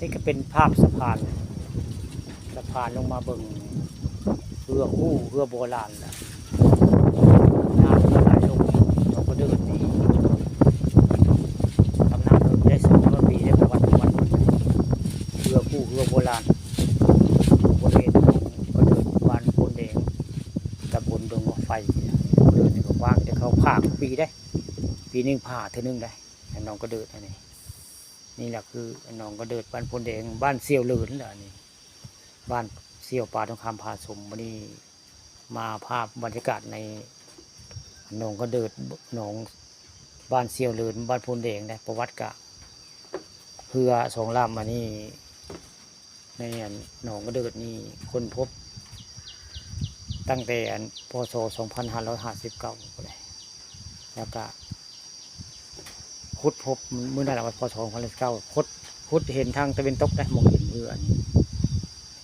นี่ก็เป็นภาพสะพานลงมาเบิ่งเรือคู่เรือโบราณนะน้ำเรือไหลลงเราก็เดินนี่ตำนานเรือได้200 ปีได้ประวัติเรือคู่เรือโบราณบริเวณก็เดินบ้านโพนแดงตำบลดงไฟเดินนี่ก็ว่างแต่เขาผ่าปีได้ปีนึงผ่าเท่านึงได้น้องก็เดินนี่แหละคือน้องก็เดินบ้านโพนแดงบ้านเสี่ยวเหลินแหละนี่บ้านเสี่ยวปลาทองคำพาชมวันนี้มาภาพบรรยากาศในน้องก็เดินน้องบ้านเสี่ยวเหลินบ้านโพนแดงได้ประวัติกะเรือ2 ลำมานี่ในหนองก็เดินนี่คนพบตั้งแต่พศ 2559เลยแล้วก็ขุดพบเมื่อไหร่พศ 2559ขุดเห็นทางตะวันตกได้มองเห็นเรือนี่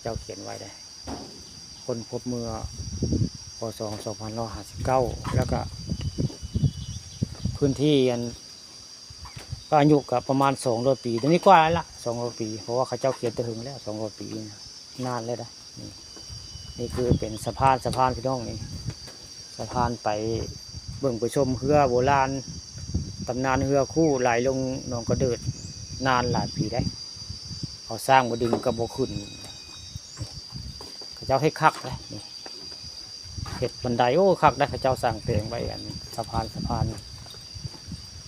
เจ้าเขียนไว้ได้คนพบเมื่อพศ 2559แล้วก็พื้นที่ก็อายุกับประมาณ200 ปีตอนนี้กว่าละ200 ปีเพราะว่าเขาเจ้าเขียนตะหึงแล้ว200 ปีนานเลยนะนี่คือเป็นสะพานพี่น้องนี่สะพานไปเบิ่งไปชมเรือโบราณตำนานเรือคู่ไหลลงหนองกระเดิดนานหลายปีได้เขาสร้างมาดึงกระบอกขึ้นเขาเจ้าให้คักเลยนี่เห็ดบันไดโอ้คักได้เขาเจ้าสร้างเตียงไว้สะพาน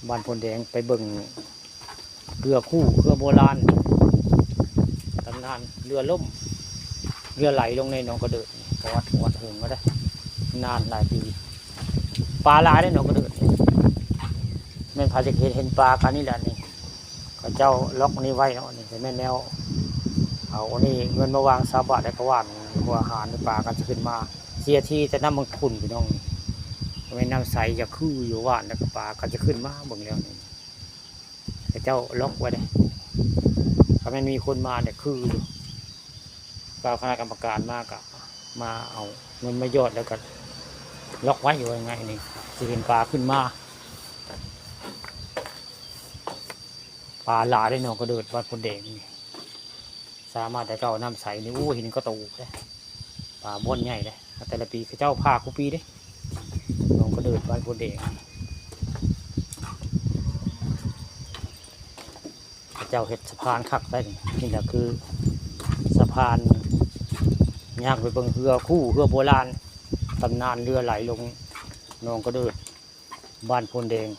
บ้านโพนแดงไปเบิ่งเรือคู่เรือโบราณตำนานเรือล่มเรือไหลลงในหนองกระเดิดประวัติเหิงก็ได้นานหลายปีปลาหลายได้หนองกระเดิดแม่นพาจะเห็นปลากันนี่แหละนี่เขาเจ้าล็อกนี้ไว้เนาะนี่แม่นแนวเอานี่เงินมาวาง20 บาทได้ก็ว่านหัวอาหารปลากันจะขึ้นมาเสียทีแต่น้ำมันขุ่นพี่น้องไม่น้ำใสจะคืออยู่ว่านแล้วก็ปลาก็จะขึ้นมาเบิ่งแล้วนี่แต่เจ้าล็อกไว้ได้ถ้าไม่มีคนมาเนี่ยคือปลาคณะกรรมการมากอะมาเอาเงินมายอดแล้วก็ล็อกไว้อยู่ยังไงนี่จะเห็นปลาขึ้นมาปลาหลาได้หนองกระเดิดวัดพนแดงนี่สามารถแต่เจ้าน้ำใสนี่อู้หินก็โตเลยปลาบ้นใหญ่เลยแต่ละปีเขาเจ้าพาคุปีได้หนองกระเดิดวัดพนแดงเจ้าเห็ดสะพานคักได้นี่แหละคือสะพานยากไปเบิ่งเรือคู่เรือโบราณตำนานเรือไหลลงหนองกระเดิดบ้านโพนแดง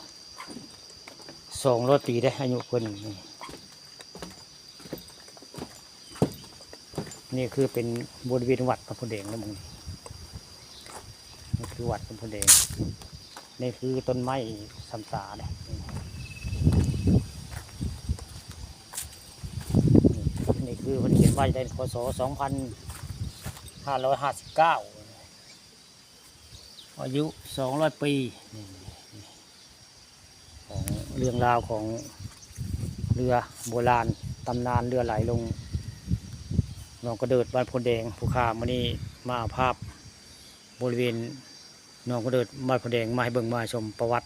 200 ปีได้อายุเพิ่นนี่คือเป็นบริเวณวัดพระโพนแดงนะมึงนี่คือวัดพระโพนแดงนี่คือต้นไม้สำสาเนี่ยนี่คือเพิ่นเขียนไว้ในพศ 2559อายุ200 ปีของเรื่องราวของเรือโบราณตำนานเรือไหลลงหนองกระเดิดบ้านโพนแดงผู้ข่ามื้อนี้มาภาพบริเวณหนองกระเดิดบ้านโพนแดงมาให้เบิ่งมาชมประวัติ